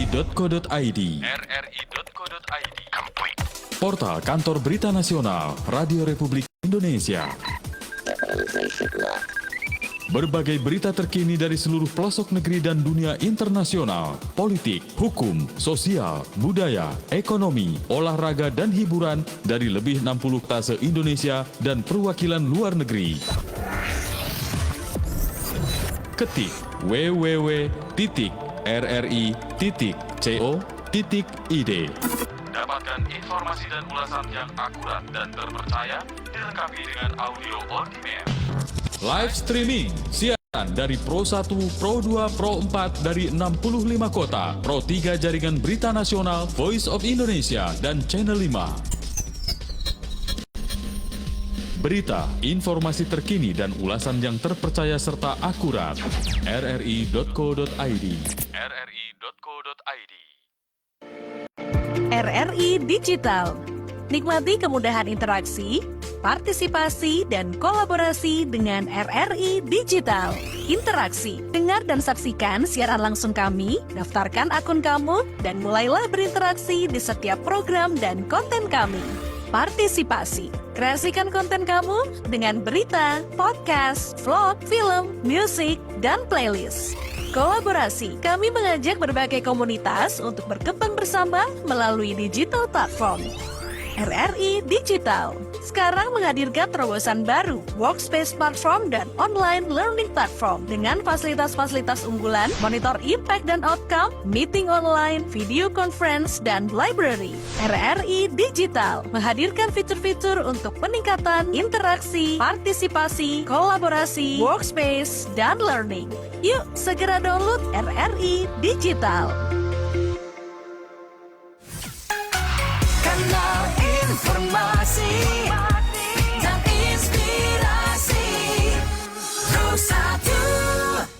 rri.co.id. Portal Kantor Berita Nasional Radio Republik Indonesia. Berbagai berita terkini dari seluruh pelosok negeri dan dunia internasional, politik, hukum, sosial, budaya, ekonomi, olahraga, dan hiburan dari lebih 60 kota se-Indonesia dan perwakilan luar negeri. Ketik www.rri.co.id. Dapatkan informasi dan ulasan yang akurat dan terpercaya, dilengkapi dengan audio on demand. Live streaming, siaran dari Pro 1, Pro 2, Pro 4 dari 65 kota, Pro 3 Jaringan Berita Nasional, Voice of Indonesia, dan Channel 5. Berita, informasi terkini dan ulasan yang terpercaya serta akurat. rri.co.id. RRI Digital. Nikmati kemudahan interaksi, partisipasi, dan kolaborasi dengan RRI Digital. Interaksi, dengar dan saksikan siaran langsung kami, daftarkan akun kamu, dan mulailah berinteraksi di setiap program dan konten kami. Partisipasi, kreasikan konten kamu dengan berita, podcast, vlog, film, musik, dan playlist. Kolaborasi, kami mengajak berbagai komunitas untuk berkembang bersama melalui digital platform. RRI Digital sekarang menghadirkan terobosan baru, workspace platform dan online learning platform dengan fasilitas-fasilitas unggulan, monitor impact dan outcome, meeting online, video conference, dan library. RRI Digital menghadirkan fitur-fitur untuk peningkatan interaksi, partisipasi, kolaborasi, workspace, dan learning. Yuk, segera download RRI Digital. Kanal informasi dan inspirasi Pro 1.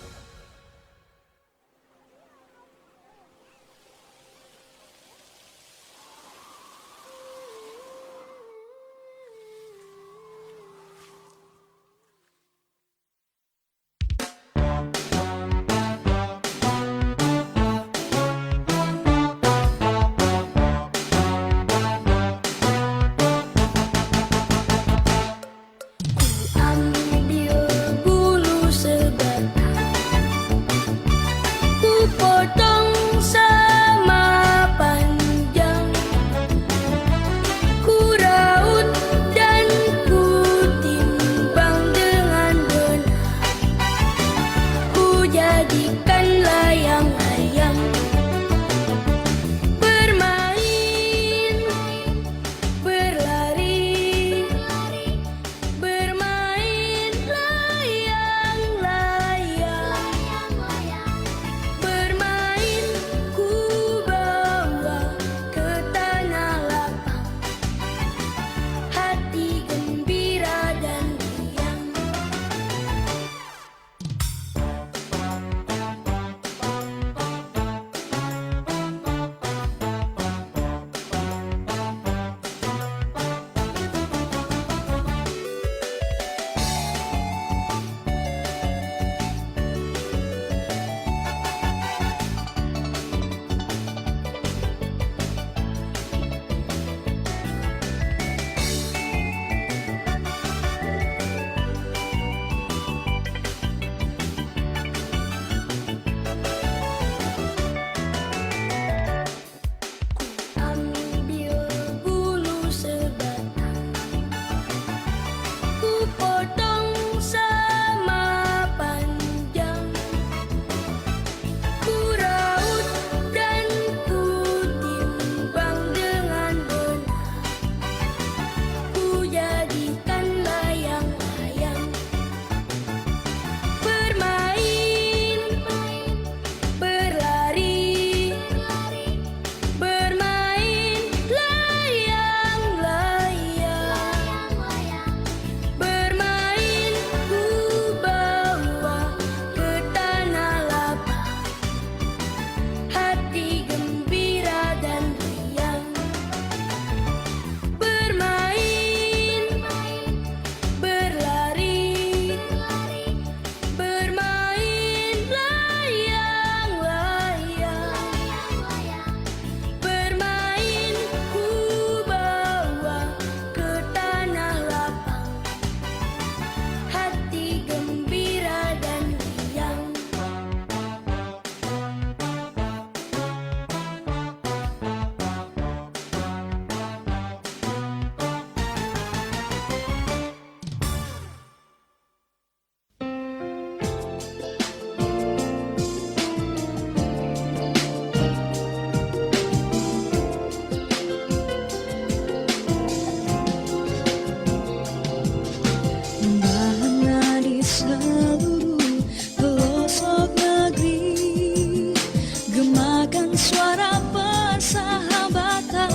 Bawakan suara persahabatan,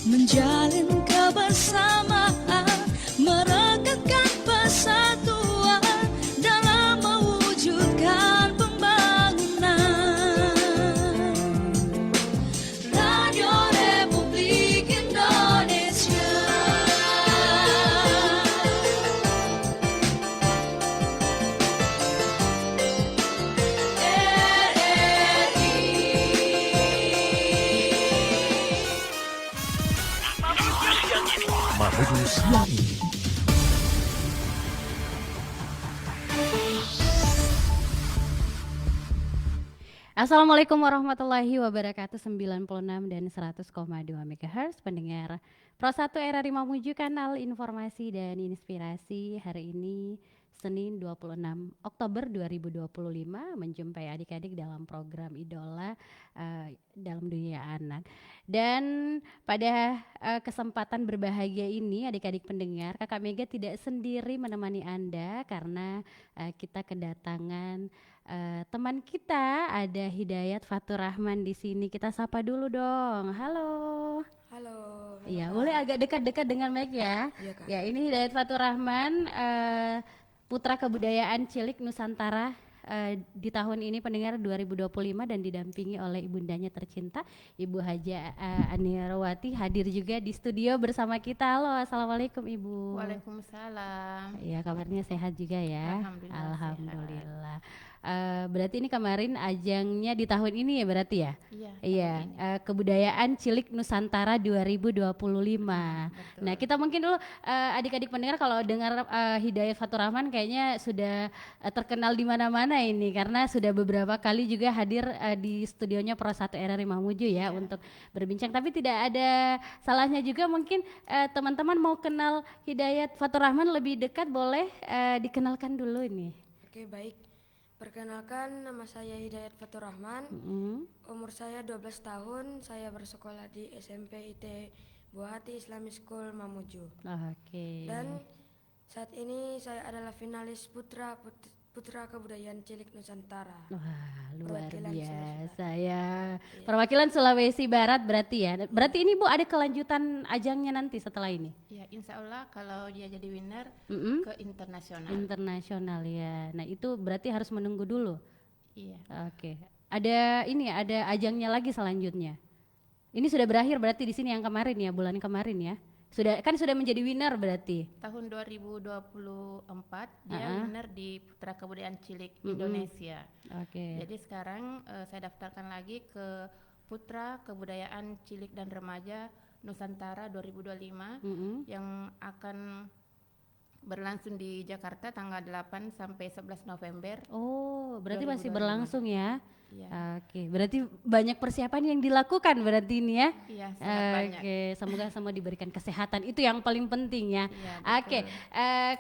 menjalin kebersamaan, merekatkan persatuan dalam mewujudkan pembangunan. Radio Republik Indonesia. Mahudu siang ini. Assalamualaikum warahmatullahi wabarakatuh. 96 dan 100,2 MHz pendengar Pro 1 RRI Mamuju, kanal informasi dan inspirasi. Hari ini Senin 26 Oktober 2025 menjumpai adik-adik dalam program Idola dalam dunia anak. Dan pada kesempatan berbahagia ini adik-adik pendengar, Kakak Mega tidak sendiri menemani Anda karena kita kedatangan teman kita, ada Hidayat Fatur Rahman di sini. Kita sapa dulu dong. Halo. Halo. Iya, boleh agak dekat-dekat dengan mic ya. Iya, Kak. Ya, ini Hidayat Fatur Rahman, Putra Kebudayaan Cilik Nusantara di tahun ini pendengar 2025 dan didampingi oleh ibundanya tercinta Ibu Haja Anirwati, hadir juga di studio bersama kita. Halo, assalamualaikum Ibu. Waalaikumsalam. Iya, kabarnya sehat juga ya. Alhamdulillah Alhamdulillah. Berarti ini kemarin ajangnya di tahun ini ya berarti ya? Iya. Iya, Kebudayaan Cilik Nusantara 2025. Betul. Nah, kita mungkin dulu adik-adik pendengar kalau dengar Hidayat Fatur Rahman kayaknya sudah terkenal di mana-mana ini karena sudah beberapa kali juga hadir di studionya Pro 1 RRI Mamuju ya untuk berbincang. Tapi tidak ada salahnya juga mungkin teman-teman mau kenal Hidayat Fatur Rahman lebih dekat, boleh dikenalkan dulu ini. Oke, baik. Perkenalkan, nama saya Hidayat Fatur Rahman. Umur saya 12 tahun. Saya bersekolah di SMP IT Buah Hati Islamic School Mamuju. Oke. Dan saat ini saya adalah finalis Putra Kebudayaan Cilik Nusantara. Wah, luar Perwakilan biasa ya. Perwakilan Sulawesi Barat berarti ya. Berarti ini Bu ada kelanjutan ajangnya nanti setelah ini? Ya, insya Allah kalau dia jadi winner ke internasional. Internasional ya. Nah, itu berarti harus menunggu dulu. Iya. Oke. Ada ini ada ajangnya lagi selanjutnya. Ini sudah berakhir berarti di sini yang kemarin ya, bulan kemarin ya. Sudah menjadi winner berarti. Tahun 2024 dia winner di Putra Kebudayaan Cilik Indonesia. Oke. Jadi sekarang saya daftarkan lagi ke Putra Kebudayaan Cilik dan Remaja Nusantara 2025 yang akan berlangsung di Jakarta tanggal 8 sampai 11 November. Oh, berarti masih 2025. berlangsung ya. Iya. Oke, berarti banyak persiapan yang dilakukan berarti ini ya. Iya, sangat banyak. Oke, semoga semua diberikan kesehatan, itu yang paling penting ya. Iya, Oke,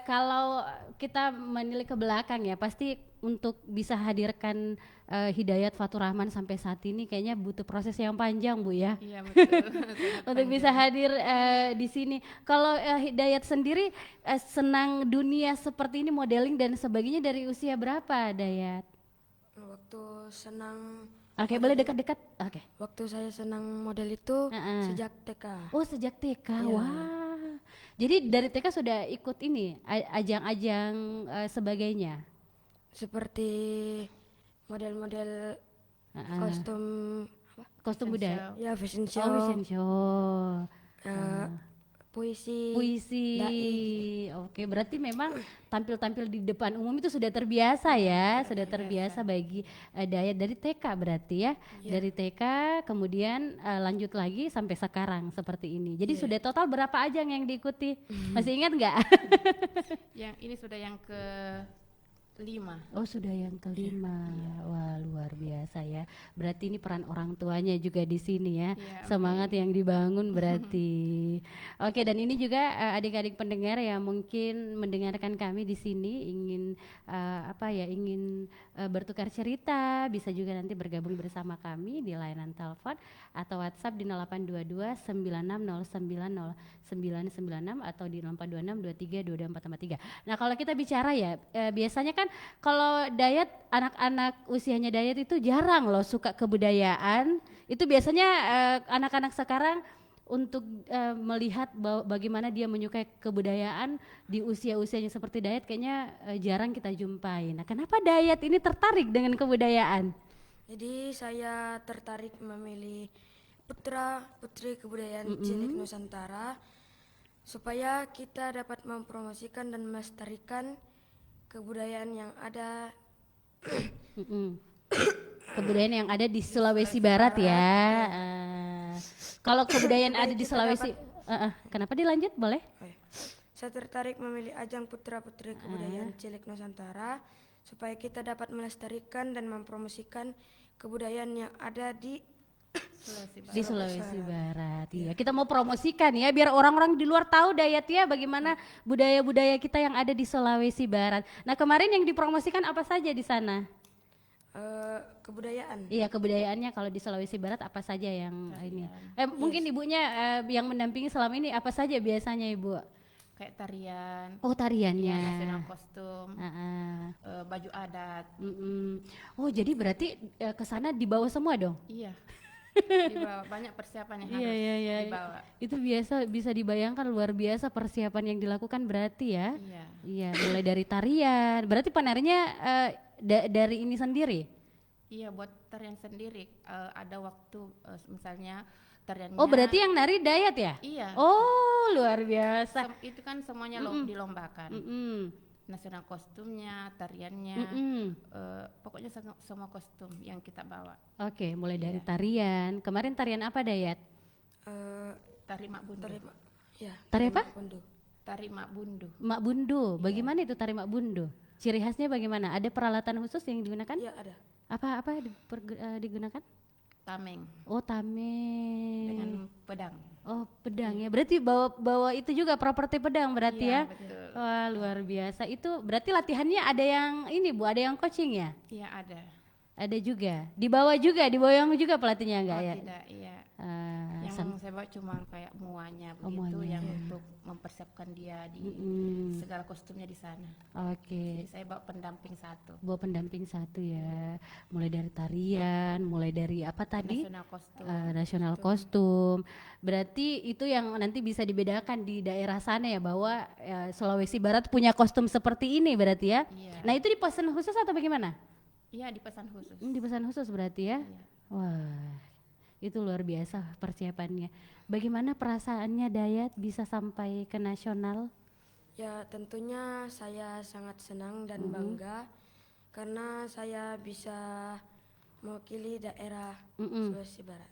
kalau kita menilai ke belakang ya, pasti untuk bisa hadirkan Hidayat Fatur Rahman sampai saat ini kayaknya butuh proses yang panjang Bu ya. Iya, betul. Sangat Untuk bisa hadir di sini. Kalau Hidayat sendiri senang dunia seperti ini, modeling dan sebagainya dari usia berapa, Dayat? Waktu senang Oke, boleh dekat-dekat. Oke. Waktu saya senang model itu sejak TK. Oh, sejak TK. Iya. Wah. Jadi dari TK sudah ikut ini ajang-ajang sebagainya. Seperti model-model kostum Kostum budaya. ya fashion show, Oh, fashion show. puisi, Puisi. dai. Oke, berarti memang tampil-tampil di depan umum itu sudah terbiasa ya, sudah terbiasa bagi Dayat dari TK berarti ya. Dari TK kemudian lanjut lagi sampai sekarang seperti ini. Jadi sudah total berapa ajang yang diikuti? Masih ingat nggak? Yang ini sudah yang ke 5. Oh, sudah yang kelima. Wah, luar biasa ya. berarti ini peran orang tuanya juga di sini ya. Iya, Semangat yang dibangun berarti. Oke, dan ini juga adik-adik pendengar yang mungkin mendengarkan kami di sini ingin ingin bertukar cerita, bisa juga nanti bergabung bersama kami di layanan telepon atau WhatsApp di 0822 960909996 atau di 0826 23 22 443. Nah, kalau kita bicara ya biasanya kan kalau Dayat, anak-anak usianya Dayat itu jarang loh suka kebudayaan. Itu biasanya anak-anak sekarang untuk melihat bagaimana dia menyukai kebudayaan di usia-usianya seperti Dayat kayaknya jarang kita jumpai. Nah, kenapa Dayat ini tertarik dengan kebudayaan? Jadi saya tertarik memilih putra putri kebudayaan cilik Nusantara supaya kita dapat mempromosikan dan melestarikan kebudayaan yang ada Kebudayaan yang ada di Sulawesi Barat ya. Kalau kebudayaan ada di Sulawesi, kenapa dilanjut boleh? Saya tertarik memilih ajang putra putri kebudayaan cilik Nusantara supaya kita dapat melestarikan dan mempromosikan kebudayaan yang ada di Sulawesi Barat. Iya, kita mau promosikan ya biar orang-orang di luar tahu Dayat ya bagaimana budaya-budaya kita yang ada di Sulawesi Barat. Nah, kemarin yang dipromosikan apa saja di sana? Kebudayaan. Iya, kebudayaannya kalau di Sulawesi Barat apa saja yang ini? Mungkin ibunya yang mendampingi selama ini apa saja biasanya Ibu? Kayak tarian. Oh, tariannya. Nasional kostum. Baju adat. Oh, jadi berarti ke sana dibawa semua dong? Iya. Dibawa banyak persiapan yang harus dibawa. Itu biasa bisa dibayangkan luar biasa persiapan yang dilakukan berarti ya. Iya, mulai dari tarian. Berarti penarinya dari ini sendiri? Iya, buat tarian sendiri. Ada waktu misalnya tariannya. Oh, berarti yang nari Dayat ya? Iya. Oh, luar biasa. Itu kan semuanya dilombakan. Nasional kostumnya, tariannya, pokoknya semua kostum yang kita bawa. Oke, mulai dari tarian. Kemarin tarian apa Dayat? Tari Mak Bundu. Tari apa? Tari Mak Bundu. Mak Bundu. Bagaimana itu tari Mak Bundu? Ciri khasnya bagaimana? Ada peralatan khusus yang digunakan? Iya, ada. Apa digunakan? Tameng. Oh, tameng. Dengan pedang. Oh, pedang ya. Berarti bawa itu juga properti pedang berarti ya? Betul. Wah, luar biasa. Itu berarti latihannya ada yang ini Bu, ada yang coaching ya? Iya, ada. Ada juga. Dibawa yang juga pelatihnya enggak ya? Tidak, iya. Yang saya bawa cuma kayak muanya begitu yang untuk mempersiapkan dia di segala kostumnya di sana. Oke. Jadi saya bawa pendamping satu. Bawa pendamping satu ya. Mulai dari tarian, mulai dari apa tadi? Nasional kostum. Nasional kostum. Berarti itu yang nanti bisa dibedakan di daerah sana ya bahwa Sulawesi Barat punya kostum seperti ini berarti ya. Iya. Nah, itu dipesan khusus atau bagaimana? Iya, dipesan khusus. Dipesan khusus berarti ya. Iya. Wah, itu luar biasa persiapannya. Bagaimana perasaannya Dayat bisa sampai ke nasional? Ya, tentunya saya sangat senang dan bangga karena saya bisa mewakili daerah Sulawesi Barat.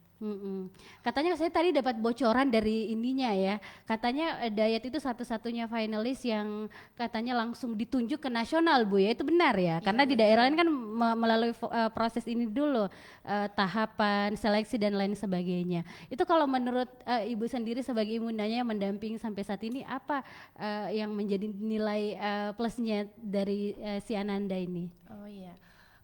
Katanya saya tadi dapat bocoran dari ininya ya. Katanya Dayat itu satu-satunya finalis yang katanya langsung ditunjuk ke nasional Bu ya. Itu benar ya? Karena di daerah lain kan melalui proses ini dulu tahapan seleksi dan lain sebagainya. Itu kalau menurut Ibu sendiri sebagai ibundanya yang mendampingi sampai saat ini apa yang menjadi nilai plusnya dari si Ananda ini? Oh iya.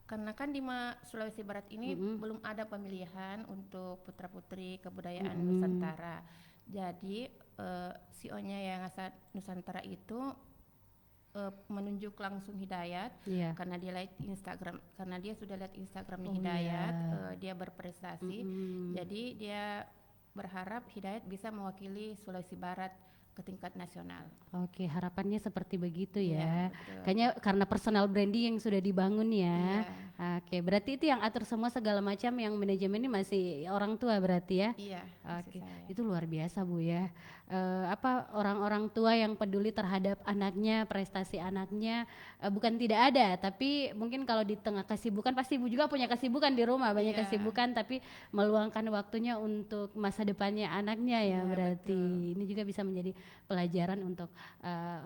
Karena kan di Sulawesi Barat ini belum ada pemilihan untuk putra-putri kebudayaan Nusantara. Jadi CEO-nya Yayasan Nusantara itu menunjuk langsung Hidayat karena dia lihat Instagram, karena dia sudah lihat Instagramnya Hidayat, dia berprestasi. Jadi dia berharap Hidayat bisa mewakili Sulawesi Barat ke tingkat nasional. Oke, harapannya seperti begitu ya. Betul. Kayaknya karena personal branding yang sudah dibangun ya. Iya. Oke, berarti itu yang atur semua segala macam yang manajemen ini masih orang tua berarti ya? Iya. Oke, itu luar biasa Bu ya. Orang-orang tua yang peduli terhadap anaknya, prestasi anaknya bukan tidak ada, tapi mungkin kalau di tengah kesibukan pasti Ibu juga punya kesibukan di rumah, banyak kesibukan, tapi meluangkan waktunya untuk masa depannya anaknya ya berarti. Betul. Ini juga bisa menjadi pelajaran untuk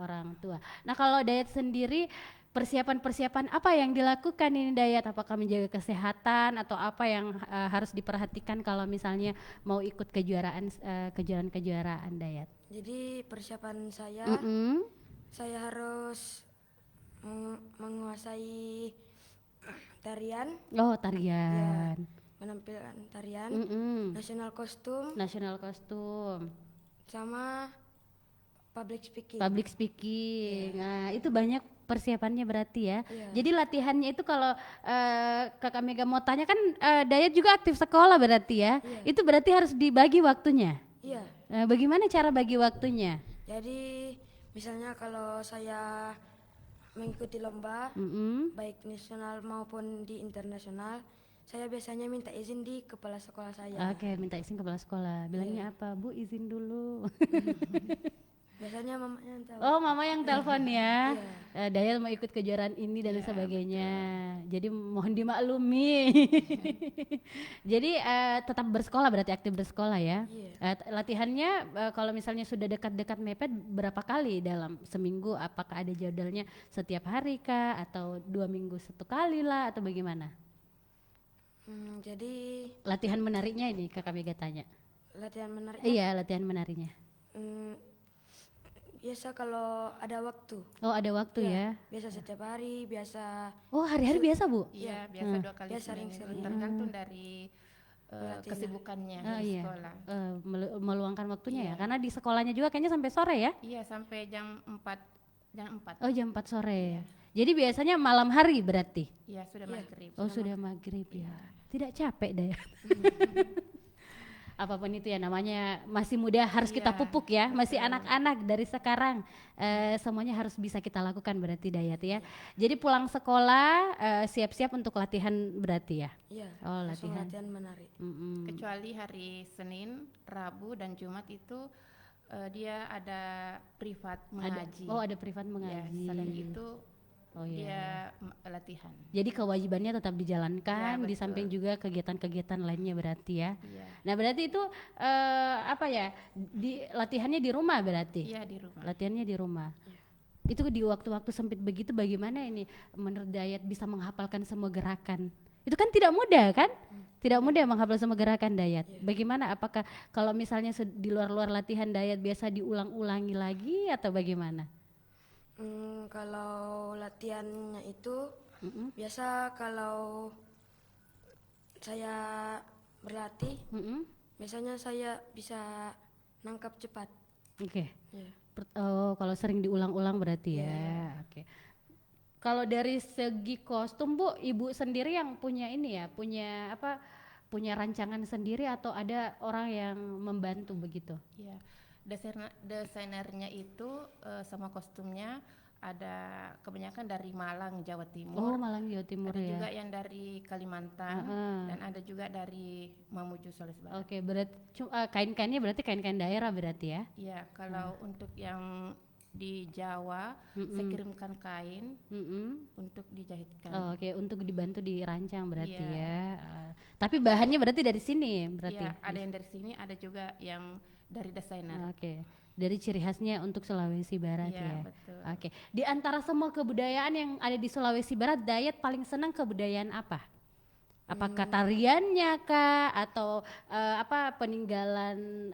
orang tua. Nah, kalau Dayat sendiri persiapan-persiapan apa yang dilakukan ini Dayat? Apakah menjaga kesehatan atau apa yang harus diperhatikan kalau misalnya mau ikut kejuaraan-kejuaraan Dayat? Jadi persiapan saya, saya harus menguasai tarian, Oh, tarian. menampilkan tarian, national kostum, National kostum, sama public speaking. public speaking. Nah, itu banyak persiapannya berarti ya. Iya. Jadi latihannya itu kalau Kakak Mega mau tanya kan Dayat juga aktif sekolah berarti ya. Itu berarti harus dibagi waktunya. Iya. Bagaimana cara bagi waktunya? Jadi misalnya kalau saya mengikuti lomba, baik nasional maupun di internasional, saya biasanya minta izin di kepala sekolah saya. Oke, minta izin kepala sekolah. Bilangnya apa? Bu, izin dulu. Biasanya mamanya yang tahu. Oh, mama yang telepon ya. Dayat mau ikut kejuaraan ini dan sebagainya. Jadi mohon dimaklumi. Jadi tetap bersekolah berarti aktif bersekolah ya. Latihannya kalau misalnya sudah dekat-dekat mepet berapa kali dalam seminggu? Apakah ada jadwalnya setiap hari kah atau 2 minggu satu kali lah atau bagaimana? Jadi Latihan menariknya ini Kakak Mega tanya. latihan menarik. Iya, latihan menarinya. Biasa kalau ada waktu. Oh, ada waktu ya. Biasa setiap hari, biasa Oh, hari-hari biasa, Bu? Iya, biasa 2 kali Biasa seminggu, sering-sering. tergantung dari kesibukannya di sekolah. Meluangkan waktunya ya, karena di sekolahnya juga kayaknya sampai sore ya. Iya, sampai jam 4. Oh, jam 4 sore. Jadi biasanya malam hari berarti. Iya, sudah maghrib. Oh, sudah maghrib ya. Tidak capek deh. Apapun itu ya namanya masih muda harus kita pupuk ya, masih anak-anak dari sekarang semuanya harus bisa kita lakukan berarti Dayat ya. Jadi pulang sekolah siap-siap untuk latihan berarti ya. Iya. Oh, langsung latihan. latihan menari. Kecuali hari Senin, Rabu dan Jumat itu dia ada privat mengaji. Ada privat Ya, mengaji. selain itu Oh iya. dia latihan. Jadi kewajibannya tetap dijalankan Ya, di betul. samping juga kegiatan-kegiatan lainnya berarti ya. Iya. Nah berarti itu apa ya? Latihannya di rumah berarti? Iya, di rumah. Latihannya di rumah. Itu di waktu-waktu sempit begitu bagaimana ini menurut Dayat bisa menghafalkan semua gerakan? Itu kan tidak mudah kan? Tidak mudah menghafal semua gerakan Dayat. Bagaimana? Apakah kalau misalnya di luar-luar latihan Dayat biasa diulang-ulangi lagi atau bagaimana? Kalau latihannya itu biasa kalau saya berlatih, biasanya saya bisa nangkap cepat. Oke. Iya. Kalau sering diulang-ulang berarti ya. Oke. Kalau dari segi kostum Bu, Ibu sendiri yang punya ini ya, punya rancangan sendiri atau ada orang yang membantu begitu? Iya. Desainernya itu sama kostumnya ada kebanyakan dari Malang, Jawa Timur. Oh, Malang Jawa Timur Ada ya. juga yang dari Kalimantan dan ada juga dari Mamuju, Sulawesi Barat. Oke, berarti kain-kainnya berarti kain-kain daerah berarti ya? Iya, kalau untuk yang di Jawa saya kirimkan kain untuk dijahitkan. Oke, untuk dibantu dirancang berarti Iya. ya. Tapi bahannya berarti dari sini berarti. Iya, ada yang dari sini, ada juga yang dari desainer. Oke. Dari ciri khasnya untuk Sulawesi Barat Iya, ya. betul. Oke. Di antara semua kebudayaan yang ada di Sulawesi Barat, Dayat paling senang kebudayaan apa? Apakah tariannya kah atau peninggalan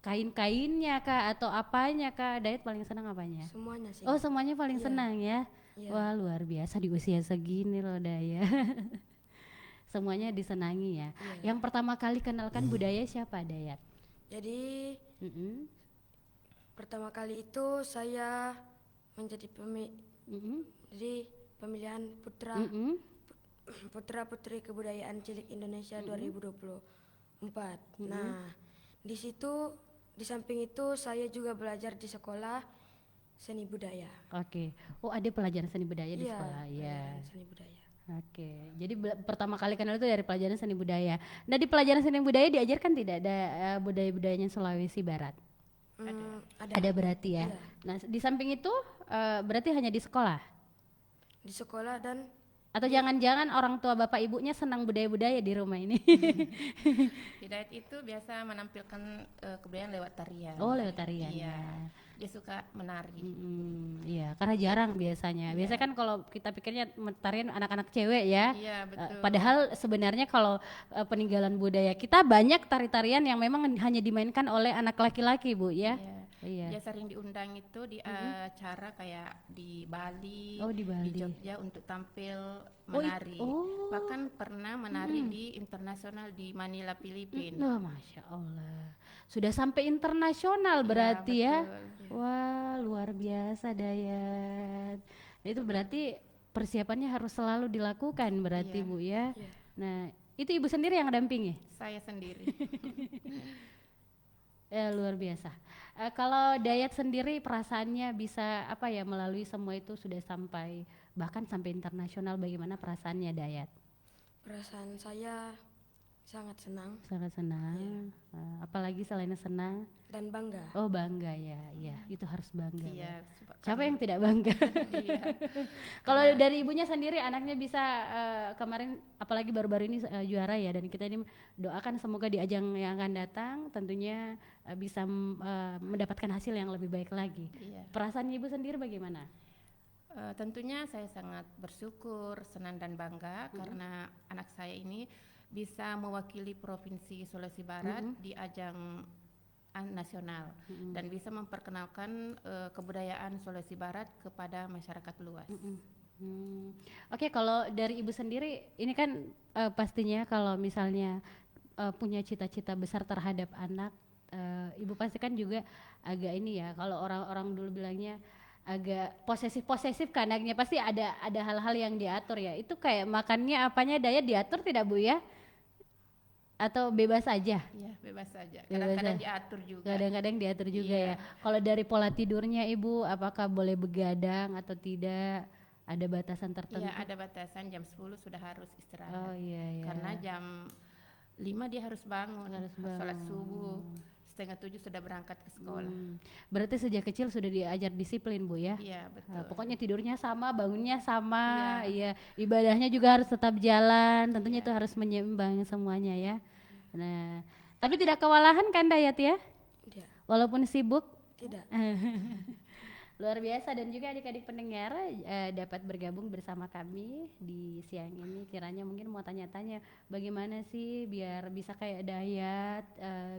kain-kainnya kah atau apanya kah? Dayat paling senang apanya? Semuanya sih. Oh, semuanya paling senang ya. Iya. Wah, luar biasa di usia segini loh Dayat. Semuanya disenangi ya. Yang pertama kali kenalkan budaya siapa Dayat? Jadi pertama kali itu saya menjadi jadi pemilihan putra putri kebudayaan cilik Indonesia 2024. Nah, di situ di samping itu saya juga belajar di sekolah seni budaya. Oke. Oh, ada pelajaran seni budaya di Iya, sekolah. Iya. pelajaran seni budaya. Oke. Jadi pertama kali kenal itu dari pelajaran seni budaya. Nah, di pelajaran seni budaya diajarkan tidak ada budaya-budayanya Sulawesi Barat? Ada berarti ya. Iya. Nah, di samping itu berarti hanya di sekolah. Di sekolah dan Atau jangan-jangan orang tua bapak ibunya senang budaya-budaya di rumah ini? Hidayat itu biasa menampilkan kebudayaan lewat tarian. Oh, lewat tarian. Iya. Ya. dia suka menari. Iya, karena jarang biasanya. Biasanya kan kalau kita pikirnya tarian anak-anak cewek ya. Iya, betul. Padahal sebenarnya kalau peninggalan budaya kita banyak tari-tarian yang memang hanya dimainkan oleh anak laki-laki, Bu ya. Iya. Dia sering diundang itu di acara kayak di Bali, Oh, di Bali. Jogja untuk tampil menari. Bahkan pernah menari di internasional di Manila, Filipina. Oh, Masya Allah. Sudah sampai internasional berarti ya. betul. Wah, luar biasa Dayat. Itu berarti persiapannya harus selalu dilakukan berarti Bu ya. Nah, itu Ibu sendiri yang dampingi? Saya sendiri. Luar biasa. Kalau Dayat sendiri perasaannya bisa apa ya melalui semua itu sudah sampai bahkan sampai internasional, bagaimana perasaannya Dayat? Perasaan saya sangat senang Sangat senang. Apalagi selain senang, dan bangga. oh bangga ya, itu harus bangga. Iya, Siapa yang tidak bangga? Iya. Kalau dari ibunya sendiri, anaknya bisa kemarin, apalagi baru-baru ini juara ya, dan kita ini doakan semoga di ajang yang akan datang tentunya bisa mendapatkan hasil yang lebih baik lagi. Iya. Perasaan ibu sendiri bagaimana? Tentunya saya sangat bersyukur, senang dan bangga karena anak saya ini bisa mewakili Provinsi Sulawesi Barat di ajang nasional dan bisa memperkenalkan kebudayaan Sulawesi Barat kepada masyarakat luas. Oke, kalau dari ibu sendiri, ini kan pastinya kalau misalnya punya cita-cita besar terhadap anak, ibu pasti kan juga agak ini ya, kalau orang-orang dulu bilangnya agak posesif ke anaknya, pasti ada hal-hal yang diatur ya. Itu kayak makannya apanya Dayat diatur tidak Bu ya? Atau bebas aja? Iya, bebas saja. Kadang-kadang diatur juga. Kadang-kadang diatur juga ya. Kalau dari pola tidurnya Ibu, apakah boleh begadang atau tidak? Ada batasan tertentu? Iya, ada batasan jam 10 sudah harus istirahat. Oh iya. Karena jam 5 dia harus bangun, sholat subuh. 6:30 sudah berangkat ke sekolah. Berarti sejak kecil sudah diajar disiplin Bu ya? Iya, betul. Pokoknya tidurnya sama, bangunnya sama, iya. Ibadahnya juga harus tetap jalan, tentunya itu harus menyeimbang semuanya ya. Nah, tapi tidak kewalahan kan Dayat ya? Tidak. Walaupun sibuk? Tidak. Luar biasa, dan juga adik-adik pendengar dapat bergabung bersama kami di siang ini. Kiranya mungkin mau tanya-tanya bagaimana sih biar bisa kayak Dayat,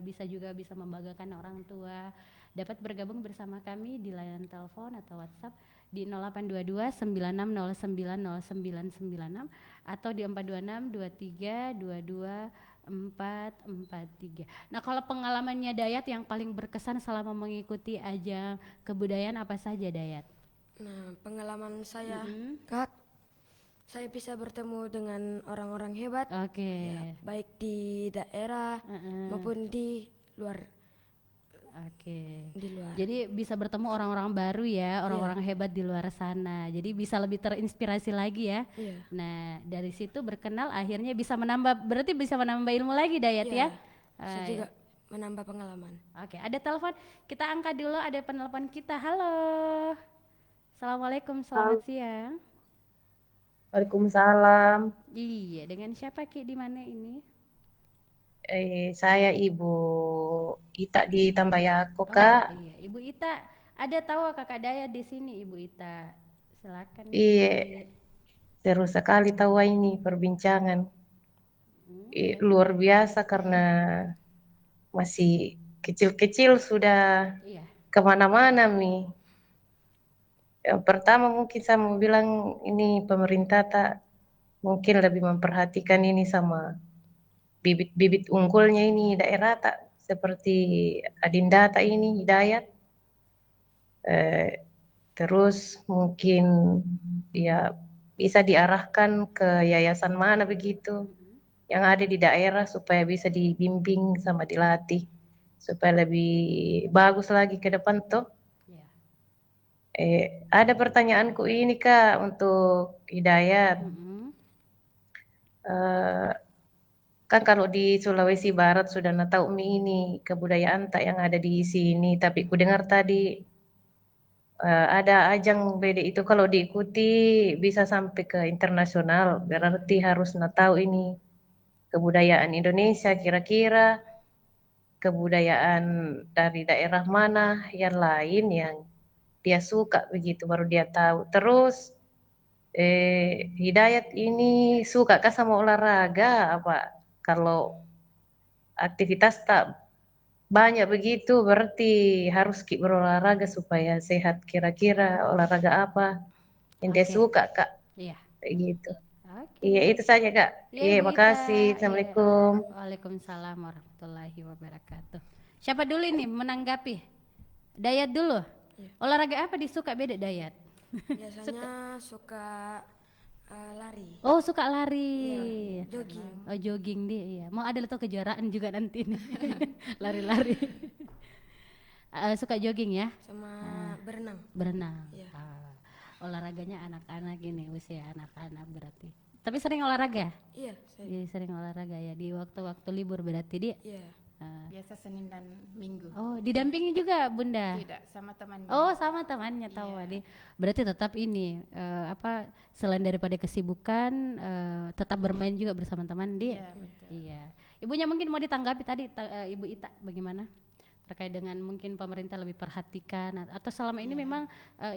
bisa membanggakan orang tua. Dapat bergabung bersama kami di layanan telepon atau WhatsApp di 0822 96090996 atau di 426 23 22 443. Nah, kalau pengalamannya Dayat yang paling berkesan selama mengikuti ajang kebudayaan apa saja Dayat? Nah, pengalaman saya, Kak, saya bisa bertemu dengan orang-orang hebat, Oke. baik di daerah maupun di luar. Oke. Di luar. Jadi bisa bertemu orang-orang baru ya, orang-orang hebat di luar sana. Jadi bisa lebih terinspirasi lagi ya. Iya. Nah, dari situ berkenal akhirnya berarti bisa menambah ilmu lagi Dayat ya. Saya juga menambah pengalaman. Oke, ada telepon. Kita angkat dulu, ada penelpon kita. Halo. Assalamualaikum, selamat siang. Waalaikumsalam. Iya, dengan siapa Ki, di mana ini? Saya Ibu Ita di Tambayako, Kak. Iya, Ibu Ita. Ada tahu Kakak Dayat di sini, Ibu Ita. Silakan. Iya, seru sekali tahu ini perbincangan. Luar biasa karena masih kecil-kecil sudah Iya. kemana-mana nih. Yang pertama mungkin saya mau bilang ini pemerintah tak mungkin lebih memperhatikan ini sama bibit-bibit unggulnya ini daerah tak seperti Adinda tak ini Hidayat. Terus mungkin ya bisa diarahkan ke yayasan mana begitu yang ada di daerah supaya bisa dibimbing sama dilatih supaya lebih bagus lagi ke depan tuh. Ada pertanyaanku ini Kak untuk Hidayat. Kan kalau di Sulawesi Barat sudah tahu ini kebudayaan tak yang ada di sini, tapi ku dengar tadi ada ajang BD itu kalau diikuti bisa sampai ke internasional, berarti harus tahu ini kebudayaan Indonesia. Kira-kira kebudayaan dari daerah mana yang lain yang dia suka begitu baru dia tahu. Terus Hidayat ini suka kah sama olahraga apa? Kalau aktivitas tak banyak begitu berarti harus berolahraga supaya sehat. Kira-kira olahraga apa yang dia Oke. suka Kak? Iya. Begitu. Oke. Iya itu saja Kak. Iya, Iya Ibu Ita. makasih. Iya. Assalamualaikum. Waalaikumsalam warahmatullahi wabarakatuh. Siapa dulu ini menanggapi? Dayat dulu. Olahraga apa disuka beda Dayat? Biasanya suka lari. Oh, suka lari. Jogging. Oh, jogging dia. Iya. Mau ada tuh kejuaraan juga nanti nih. Lari-lari. Suka jogging ya? Sama berenang. Berenang. Iya. Olahraganya anak-anak ini, usia anak-anak berarti. Tapi sering olahraga? Iya, Iya, sering olahraga ya di waktu-waktu libur berarti dia. Iya. Biasa Senin dan Minggu. Oh, didampingi juga Bunda? Tidak, sama temannya. Oh, sama temannya tahu Iya. Wadi. Berarti tetap ini selain daripada kesibukan tetap bermain juga bersama teman dia. Iya, betul. Iya. Ibunya mungkin mau ditanggapi tadi Ibu Ita bagaimana? Terkait dengan mungkin pemerintah lebih perhatikan atau selama ini memang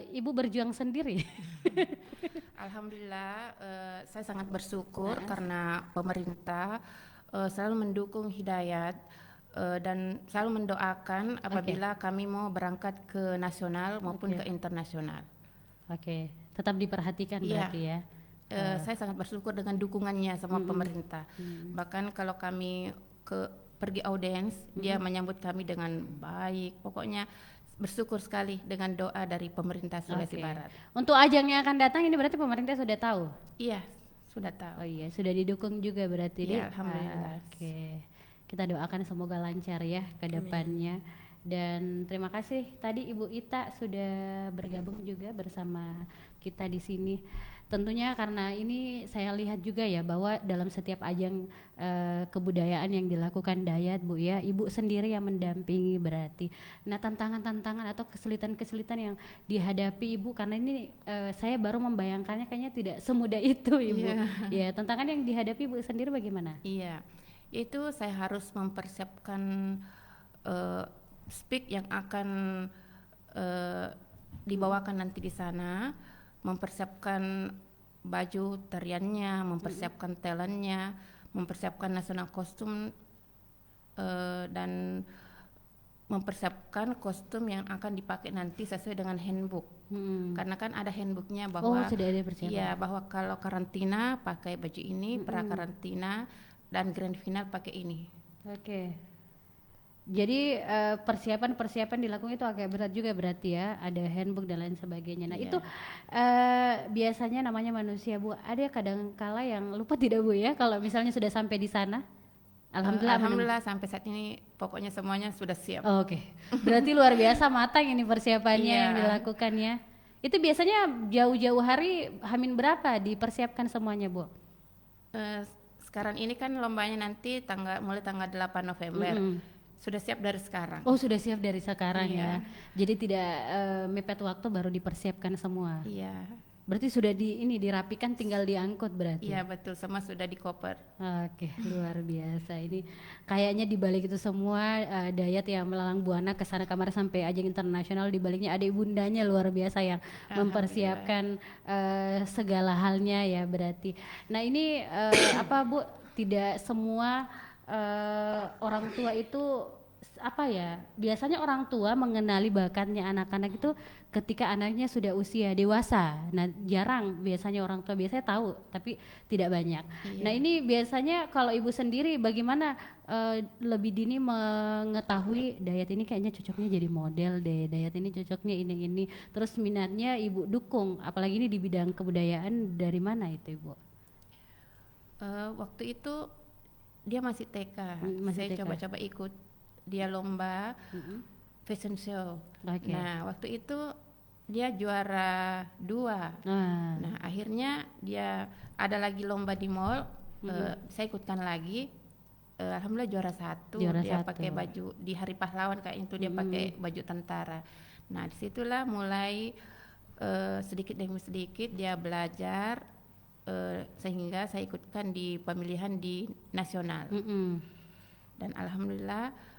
Ibu berjuang sendiri. Alhamdulillah, saya sangat bersyukur karena pemerintah selalu mendukung Hidayat dan selalu mendoakan apabila kami mau berangkat ke nasional maupun ke internasional. Oke, tetap diperhatikan Iya. berarti ya. Saya sangat bersyukur dengan dukungannya sama pemerintah. Bahkan kalau kami pergi audiens, dia menyambut kami dengan baik. Pokoknya bersyukur sekali dengan doa dari pemerintah Sulawesi Oke. Barat. Untuk ajang yang akan datang ini berarti pemerintah sudah tahu. Iya, sudah tahu. Oh iya, sudah didukung juga berarti Iya, dia. alhamdulillah. Oke. Kita doakan semoga lancar ya ke depannya. Dan terima kasih tadi Ibu Ita sudah bergabung juga bersama kita di sini. Tentunya karena ini saya lihat juga ya bahwa dalam setiap ajang kebudayaan yang dilakukan Dayat Bu ya, Ibu sendiri yang mendampingi berarti. Nah, tantangan-tantangan atau kesulitan-kesulitan yang dihadapi Ibu karena ini saya baru membayangkannya kayaknya tidak semudah itu Ibu. Ya, tantangan yang dihadapi Ibu sendiri bagaimana? Iya, itu saya harus mempersiapkan speak yang akan dibawakan nanti di sana, mempersiapkan baju tariannya, mempersiapkan talentnya, mempersiapkan nasional kostum dan mempersiapkan kostum yang akan dipakai nanti sesuai dengan handbook. Karena kan ada handbooknya bahwa sudah ada persiapan. iya, bahwa kalau karantina pakai baju ini, pra karantina dan grand final pakai ini. Oke. Jadi persiapan-persiapan dilakukan itu agak berat juga berarti ya, ada handbook dan lain sebagainya. Nah, Iya. itu biasanya namanya manusia Bu, ada kadang kala yang lupa tidak Bu ya kalau misalnya sudah sampai di sana? Alhamdulillah. Alhamdulillah sampai saat ini pokoknya semuanya sudah siap. Oke. Berarti luar biasa matang ini persiapannya Iya. yang dilakukannya. Itu biasanya jauh-jauh hari Hamin berapa dipersiapkan semuanya Bu? Sekarang ini kan lombanya nanti mulai tanggal 8 November. Sudah siap dari sekarang. Oh, sudah siap dari sekarang Iya. ya. Jadi tidak mepet waktu baru dipersiapkan semua. Iya. Berarti sudah dirapikan tinggal diangkut berarti. Iya betul, semua sudah di koper. Oke, luar biasa. Ini kayaknya di balik itu semua Dayat yang melalang buana ke sana kamar sampai ajang internasional, di baliknya ada ibundanya luar biasa yang mempersiapkan segala halnya ya berarti. Nah, ini apa Bu, tidak semua orang tua itu apa ya, biasanya orang tua mengenali bakatnya anak-anak itu ketika anaknya sudah usia dewasa. Nah, jarang biasanya orang tua biasanya tahu tapi tidak banyak. Nah, ini biasanya kalau Ibu sendiri bagaimana lebih dini mengetahui Dayat ini kayaknya cocoknya jadi model deh, Dayat ini cocoknya ini terus minatnya Ibu dukung, apalagi ini di bidang kebudayaan, dari mana itu Ibu? Waktu itu dia masih TK. Masih Saya TK. coba-coba ikut dia lomba fashion show. Oke. Nah, waktu itu dia juara 2. Nah, akhirnya dia ada lagi lomba di mall. Saya ikutkan lagi. Alhamdulillah juara 1. Juara Dia 1. pakai baju di Hari Pahlawan kayak itu, dia pakai baju tentara. Nah, disitulah mulai sedikit demi sedikit dia belajar sehingga saya ikutkan di pemilihan di nasional. Dan alhamdulillah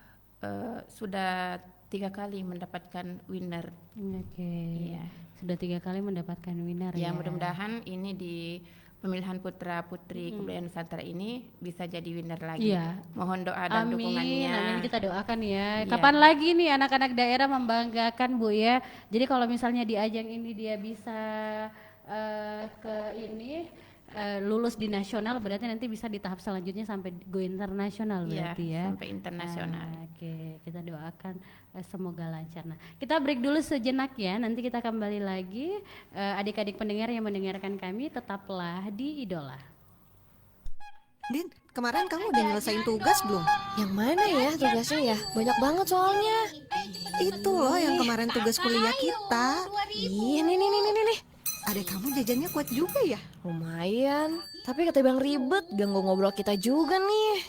sudah 3 kali mendapatkan winner. Oke. Iya. Sudah 3 kali mendapatkan winner ya. Ya, mudah-mudahan ini di pemilihan putra putri kebudayaan Nusantara ini bisa jadi winner lagi. Iya. Mohon doa dan dukungannya. Amin, kita doakan ya. Iya. Kapan lagi nih anak-anak daerah membanggakan Bu ya. Jadi kalau misalnya di ajang ini dia bisa lulus di nasional, berarti nanti bisa di tahap selanjutnya sampai go internasional berarti ya. Sampai internasional. Oke, kita doakan semoga lancar. Nah, kita break dulu sejenak ya. Nanti kita kembali lagi. Adik-adik pendengar yang mendengarkan kami, tetaplah di Idola. Din, kemarin kamu udah nyelesain tugas belum? Yang mana ya tugasnya ya? Banyak banget soalnya. Itu loh yang kemarin tugas kuliah kita. Iya, nih. Adek kamu jajannya kuat juga ya? Lumayan. Tapi ketimbang ribet, ganggu ngobrol kita juga nih.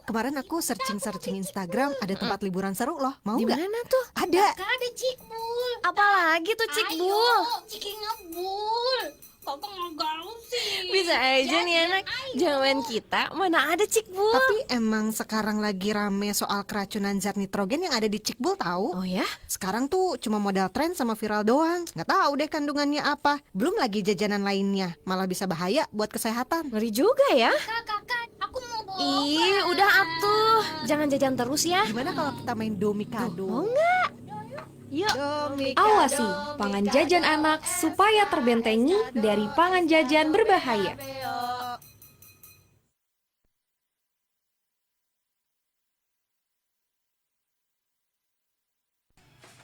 Kemarin aku searching Instagram, ada tempat liburan seru loh. Mau Di nggak? mana tuh? Ada. Ada Cikbul. Apalagi tuh Cikbul? Ayo, Ciki ngebul. Kakak mau galau sih. Bisa aja nih anak. Jangan kita, mana ada Cikbul. Tapi emang sekarang lagi rame soal keracunan zat nitrogen yang ada di Cikbul tahu? Oh ya? Sekarang tuh cuma modal tren sama viral doang. Nggak tahu deh kandungannya apa. Belum lagi jajanan lainnya. Malah bisa bahaya buat kesehatan. Ngeri juga ya. Kakak, aku mau bawa. Ih, udah atuh. Jangan jajan terus ya. Gimana kalau kita main domikado? Mau nggak? Yuk. Awasi pangan jajan anak supaya terbentengi dari pangan jajan berbahaya.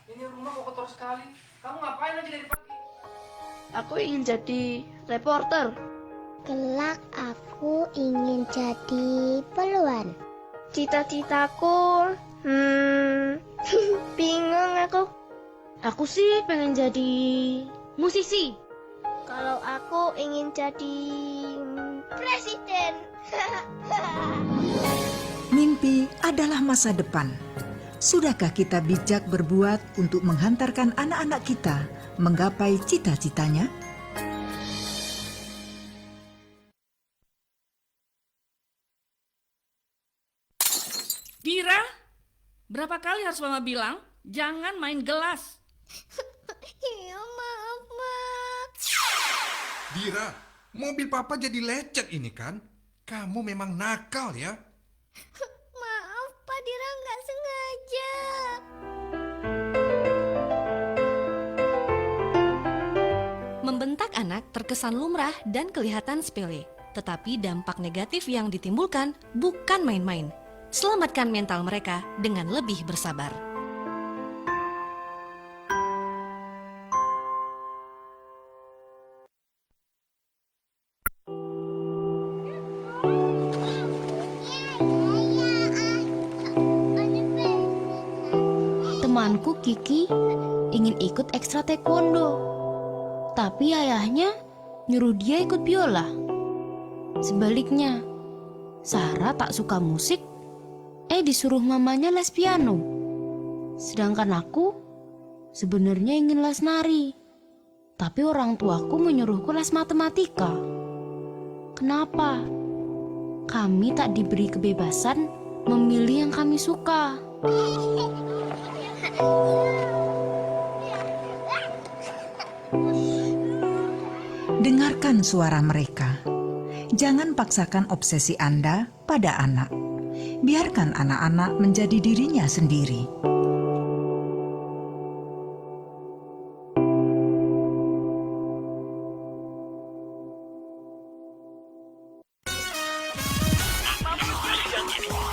Ini rumah kok kotor sekali. Kamu ngapain lagi dari pagi? Aku ingin jadi reporter. Kelak aku ingin jadi peluan. Cita-citaku, bingung aku. Aku sih pengen jadi musisi. Kalau aku ingin jadi presiden. Mimpi adalah masa depan. Sudahkah kita bijak berbuat untuk menghantarkan anak-anak kita menggapai cita-citanya? Vira, berapa kali harus Mama bilang jangan main gelas? Ya maaf, Mak. Vira, mobil papa jadi lecet ini kan? Kamu memang nakal ya? Maaf, Pak Dira nggak sengaja. Membentak anak terkesan lumrah dan kelihatan sepele, tetapi dampak negatif yang ditimbulkan bukan main-main. Selamatkan mental mereka dengan lebih bersabar. Temanku Kiki ingin ikut ekstra taekwondo, tapi ayahnya nyuruh dia ikut biola. Sebaliknya, Sarah tak suka musik, disuruh mamanya les piano. Sedangkan aku sebenarnya ingin les nari, tapi orang tuaku menyuruhku les matematika. Kenapa? Kami tak diberi kebebasan memilih yang kami suka. Dengarkan suara mereka. Jangan paksakan obsesi Anda pada anak. Biarkan anak-anak menjadi dirinya sendiri.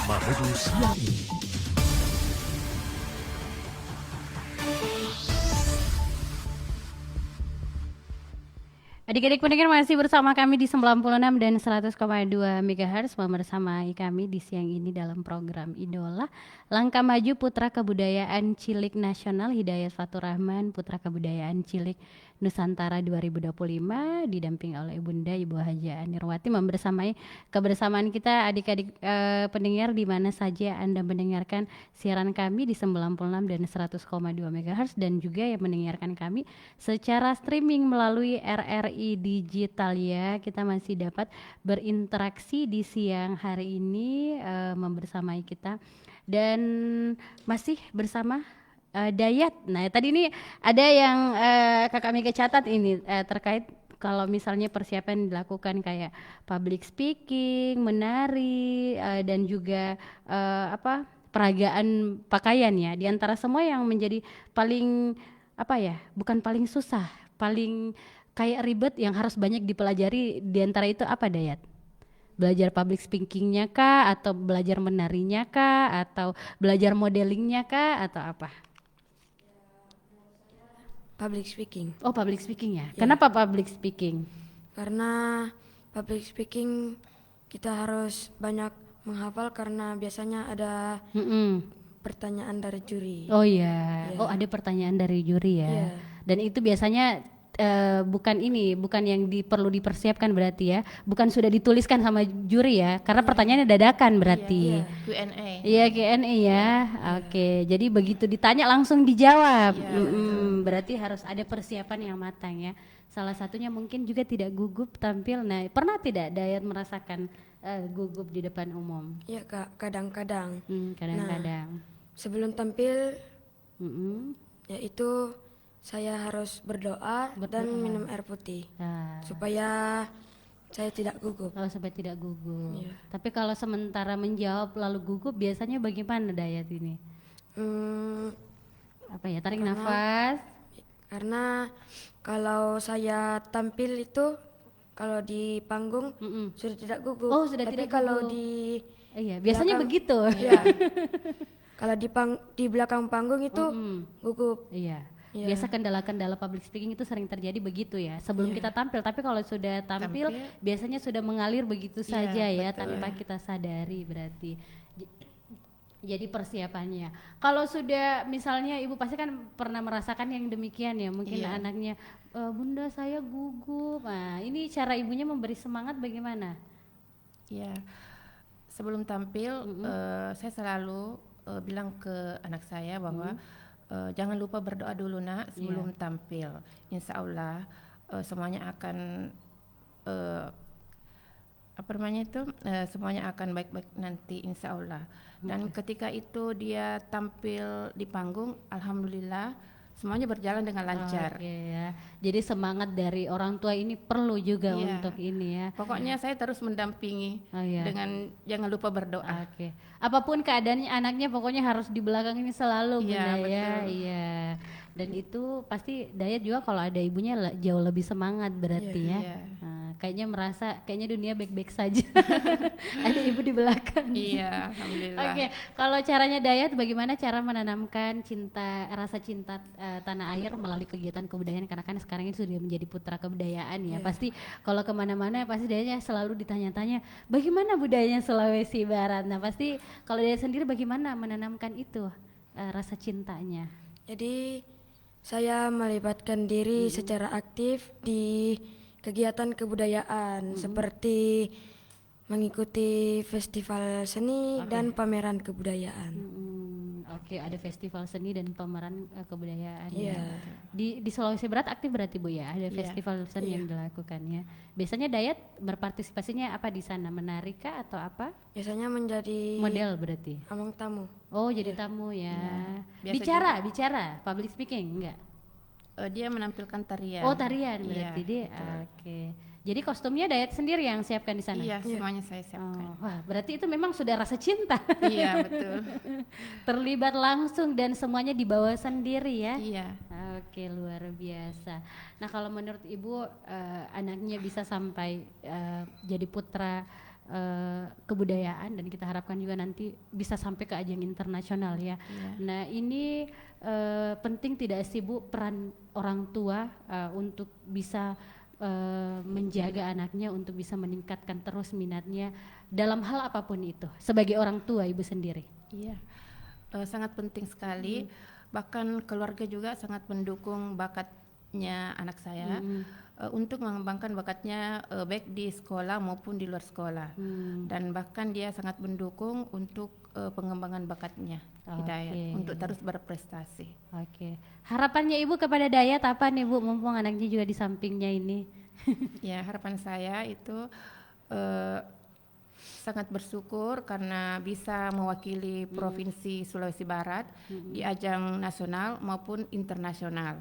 Mahadu siang ini. Adik-adik pendengar masih bersama kami di 96 dan 100,2 MHz bersama kami di siang ini dalam program Idola. Langkah maju Putra Kebudayaan Cilik Nasional Hidayat Fatur Rahman, Putra Kebudayaan Cilik Nusantara 2025 didampingi oleh Ibunda Ibu Haja Nirwati membersamai kebersamaan kita adik-adik pendengar di mana saja Anda mendengarkan siaran kami di 96 dan 100,2 MHz dan juga yang mendengarkan kami secara streaming melalui RRI Digital ya. Kita masih dapat berinteraksi di siang hari ini membersamai kita dan masih bersama Dayat. Nah, tadi ini ada yang Kakak Mika catat ini terkait kalau misalnya persiapan dilakukan kayak public speaking, menari dan juga peragaan pakaian ya. Di antara semua yang menjadi paling bukan paling susah, paling kayak ribet yang harus banyak dipelajari di antara itu apa Dayat? Belajar public speakingnya kah, atau belajar menarinya kah, atau belajar modelingnya kah, atau apa? Public speaking. Oh, public speaking ya. Kenapa public speaking? Karena public speaking kita harus banyak menghafal karena biasanya ada pertanyaan dari juri. Oh iya. Oh, ada pertanyaan dari juri ya. Dan itu biasanya bukan yang perlu dipersiapkan berarti ya, bukan sudah dituliskan sama juri ya, karena pertanyaannya dadakan berarti. Q&A. Iya, Q&A ya. Oke, jadi begitu ditanya langsung dijawab. Berarti harus ada persiapan yang matang ya. Salah satunya mungkin juga tidak gugup tampil. Nah, pernah tidak Dayat merasakan gugup di depan umum? Iya Kak, kadang-kadang. Kadang-kadang. Nah, sebelum tampil, yaitu saya harus berdoa dan minum air putih supaya saya tidak gugup. Oh, supaya tidak gugup. Tapi kalau sementara menjawab lalu gugup biasanya bagaimana Dayat ini? Tarik nafas. Karena kalau saya tampil itu kalau di panggung sudah tidak gugup. Oh, sudah tapi tidak kalau gugup. di biasanya belakang, begitu. Iya. Kalau di belakang panggung itu gugup. Iya. Biasa kendala-kendala public speaking itu sering terjadi begitu ya sebelum kita tampil, tapi kalau sudah tampil biasanya sudah mengalir begitu saja ya tanpa kita sadari berarti. Jadi persiapannya. Kalau sudah misalnya ibu pasti kan pernah merasakan yang demikian ya, mungkin anaknya Bunda saya gugup. Nah, ini cara ibunya memberi semangat bagaimana? Ya, sebelum tampil saya selalu bilang ke anak saya bahwa jangan lupa berdoa dulu nak sebelum tampil. Insya Allah semuanya akan semuanya akan baik-baik nanti insya Allah. Dan ketika itu dia tampil di panggung, alhamdulillah semuanya berjalan dengan lancar. Ya. Jadi semangat dari orang tua ini perlu juga untuk ini ya. Pokoknya saya terus mendampingi dengan jangan lupa berdoa. Apapun keadaannya anaknya pokoknya harus di belakang ini selalu Bunda ya. Iya. Dan itu pasti Dayat juga kalau ada ibunya jauh lebih semangat berarti ya. Kayaknya merasa kayaknya dunia baik-baik saja. Ada ibu di belakang. Iya, alhamdulillah. Kalau caranya Dayat bagaimana cara menanamkan rasa cinta tanah air melalui kegiatan kebudayaan, karena kan sekarang ini sudah menjadi putra kebudayaan ya. Pasti kalau kemana-mana pasti Dayatnya selalu ditanya-tanya bagaimana budayanya Sulawesi Barat. Nah, pasti kalau Dayat sendiri bagaimana menanamkan itu rasa cintanya? Jadi saya melibatkan diri secara aktif di kegiatan kebudayaan seperti mengikuti festival seni dan pameran kebudayaan. Ada festival seni dan pameran kebudayaan ya. Di Sulawesi Barat aktif berarti Bu ya, ada festival seni yang dilakukan ya. Biasanya Dayat berpartisipasinya apa di sana, menari kah atau apa? Biasanya menjadi model berarti. Among tamu. Oh, jadi tamu ya. Bicara public speaking enggak? Dia menampilkan tarian. Oh, tarian berarti dia. Jadi kostumnya Dayat sendiri yang siapkan di sana? Iya, semuanya saya siapkan. Wah, berarti itu memang sudah rasa cinta. Iya, betul. Terlibat langsung dan semuanya dibawa sendiri ya? Iya. Oke, luar biasa. Nah, kalau menurut Ibu anaknya bisa sampai jadi putra kebudayaan dan kita harapkan juga nanti bisa sampai ke ajang internasional ya. Nah, ini penting tidak sih Bu peran orang tua untuk bisa menjaga anaknya untuk bisa meningkatkan terus minatnya dalam hal apapun itu sebagai orang tua Ibu sendiri? Iya, sangat penting sekali. Bahkan keluarga juga sangat mendukung bakat bakatnya anak saya untuk mengembangkan bakatnya baik di sekolah maupun di luar sekolah. Dan bahkan dia sangat mendukung untuk pengembangan bakatnya Hidayat untuk terus berprestasi. Oke. Harapannya Ibu kepada Dayat apa nih Bu, mumpung anaknya juga di sampingnya ini? Ya, harapan saya itu sangat bersyukur karena bisa mewakili Provinsi Sulawesi Barat di ajang nasional maupun internasional.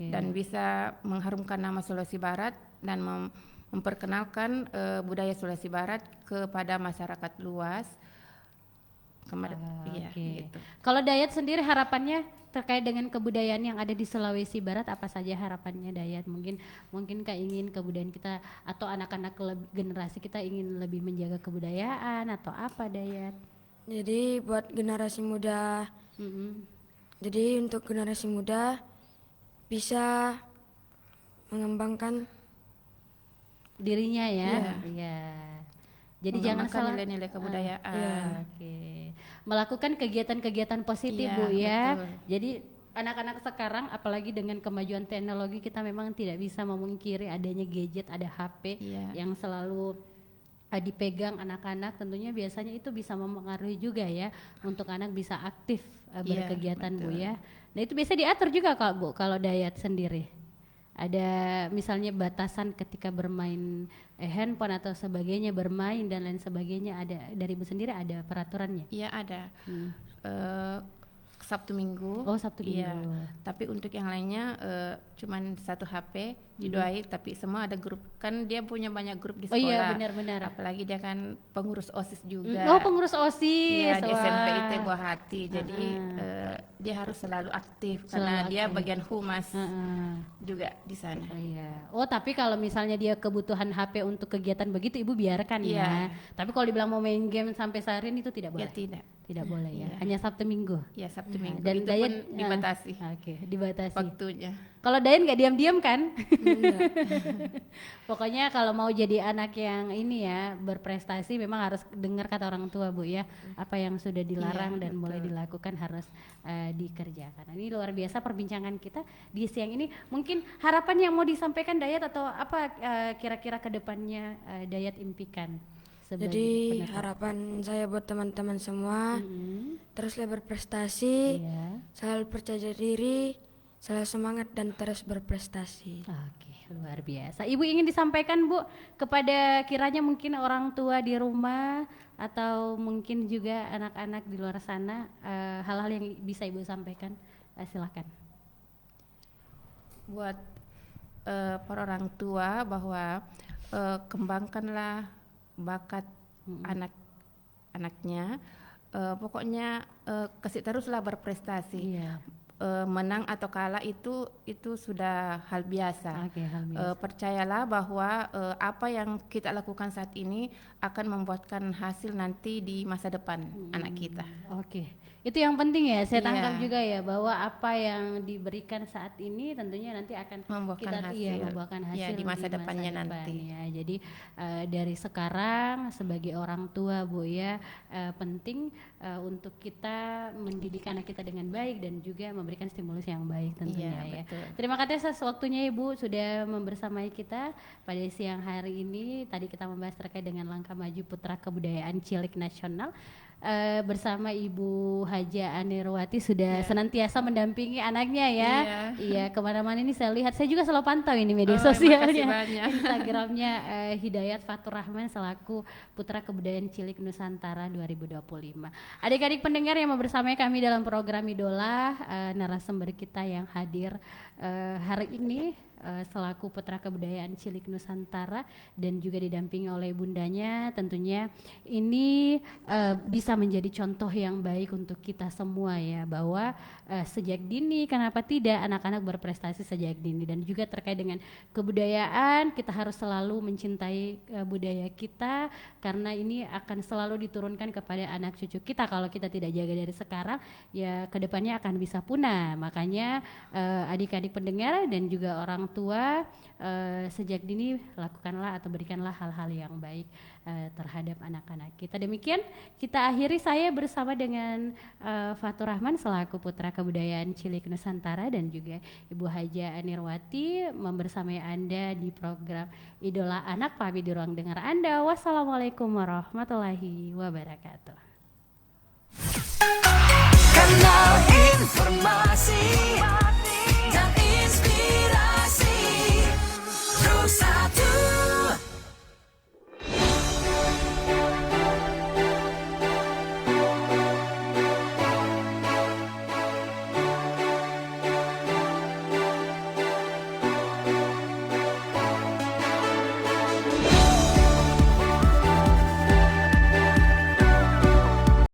Dan bisa mengharumkan nama Sulawesi Barat dan memperkenalkan budaya Sulawesi Barat kepada masyarakat luas. Gitu. Kalau Dayat sendiri harapannya terkait dengan kebudayaan yang ada di Sulawesi Barat, apa saja harapannya Dayat? Mungkin ingin kebudayaan kita atau anak-anak generasi kita ingin lebih menjaga kebudayaan atau apa Dayat? Jadi buat generasi muda, jadi untuk generasi muda bisa mengembangkan dirinya ya. Iya. Jadi jangan salah nilai-nilai kebudayaan. Melakukan kegiatan-kegiatan positif Bu ya. Betul. Jadi anak-anak sekarang apalagi dengan kemajuan teknologi kita memang tidak bisa memungkiri adanya gadget, ada HP yang selalu dipegang anak-anak, tentunya biasanya itu bisa mempengaruhi juga ya untuk anak bisa aktif berkegiatan Bu ya. Nah itu biasa diatur juga Bu kalau Dayat sendiri. Ada misalnya batasan ketika bermain handphone atau sebagainya, bermain dan lain sebagainya, ada dari Ibu sendiri ada peraturannya? Iya ada. Sabtu Minggu. Oh Sabtu Minggu. Tapi untuk yang lainnya cuman satu HP didoai, tapi semua ada grup, kan dia punya banyak grup di sekolah. Oh iya benar-benar. Apalagi dia kan pengurus OSIS juga. Oh pengurus OSIS. Iya di SMP IT Buah Hati, jadi dia harus selalu aktif karena dia bagian humas juga di sana. Oh tapi kalau misalnya dia kebutuhan HP untuk kegiatan begitu Ibu biarkan ya. Tapi kalau dibilang mau main game sampai seharian itu tidak boleh. Ya tidak boleh ya. Hanya Sabtu Minggu. Ya Sabtu Minggu. Dan itu Dayat pun dibatasi. Dibatasi. Waktunya. Kalau Dayat nggak diam-diam kan? Pokoknya kalau mau jadi anak yang ini ya berprestasi memang harus dengar kata orang tua Bu ya. Apa yang sudah dilarang dan boleh dilakukan harus dikerjakan. Ini luar biasa perbincangan kita di siang ini. Mungkin harapan yang mau disampaikan Dayat atau apa kira-kira kedepannya Dayat impikan? Jadi harapan saya buat teman-teman semua teruslah berprestasi, selalu percaya diri, selalu semangat dan terus berprestasi. Oke, luar biasa. Ibu ingin disampaikan Bu kepada kiranya mungkin orang tua di rumah atau mungkin juga anak-anak di luar sana hal-hal yang bisa Ibu sampaikan, silakan. Buat para orang tua bahwa kembangkanlah bakat anak-anaknya, pokoknya kasih teruslah berprestasi. Menang atau kalah itu sudah hal biasa. Percayalah bahwa apa yang kita lakukan saat ini akan membuahkan hasil nanti di masa depan anak kita. Itu yang penting ya, saya tangkap juga ya bahwa apa yang diberikan saat ini tentunya nanti akan membuahkan hasil di masa depannya nanti. Ya. Jadi dari sekarang sebagai orang tua Bu ya penting untuk kita mendidik anak kita dengan baik dan juga memberikan stimulus yang baik tentunya ya. Terima kasih atas waktunya Ibu sudah membersamai kita pada siang hari ini. Tadi kita membahas terkait dengan langkah maju Putra Kebudayaan Cilik Nasional. Bersama Ibu Haja Anirwati sudah senantiasa mendampingi anaknya ya. Iya, kemana-mana ini saya lihat, saya juga selalu pantau ini media sosialnya, Instagramnya Hidayat Fatur Rahman selaku Putra Kebudayaan Cilik Nusantara 2025. Adik-adik pendengar yang mau bersama kami dalam program Idola, narasumber kita yang hadir hari ini selaku Putra Kebudayaan Cilik Nusantara dan juga didampingi oleh bundanya, tentunya ini bisa menjadi contoh yang baik untuk kita semua ya, bahwa sejak dini kenapa tidak anak-anak berprestasi sejak dini, dan juga terkait dengan kebudayaan kita harus selalu mencintai budaya kita karena ini akan selalu diturunkan kepada anak cucu kita. Kalau kita tidak jaga dari sekarang ya kedepannya akan bisa punah. Makanya adik-adik pendengar dan juga orang tua sejak dini lakukanlah atau berikanlah hal-hal yang baik terhadap anak-anak kita. Demikian kita akhiri, saya bersama dengan Fatur Rahman selaku Putra Kebudayaan Cilik Nusantara dan juga Ibu Haja Anirwati membersamai Anda di program Idola Anak. Pamit di ruang dengar Anda. Wassalamualaikum warahmatullahi wabarakatuh. Kanal Informasi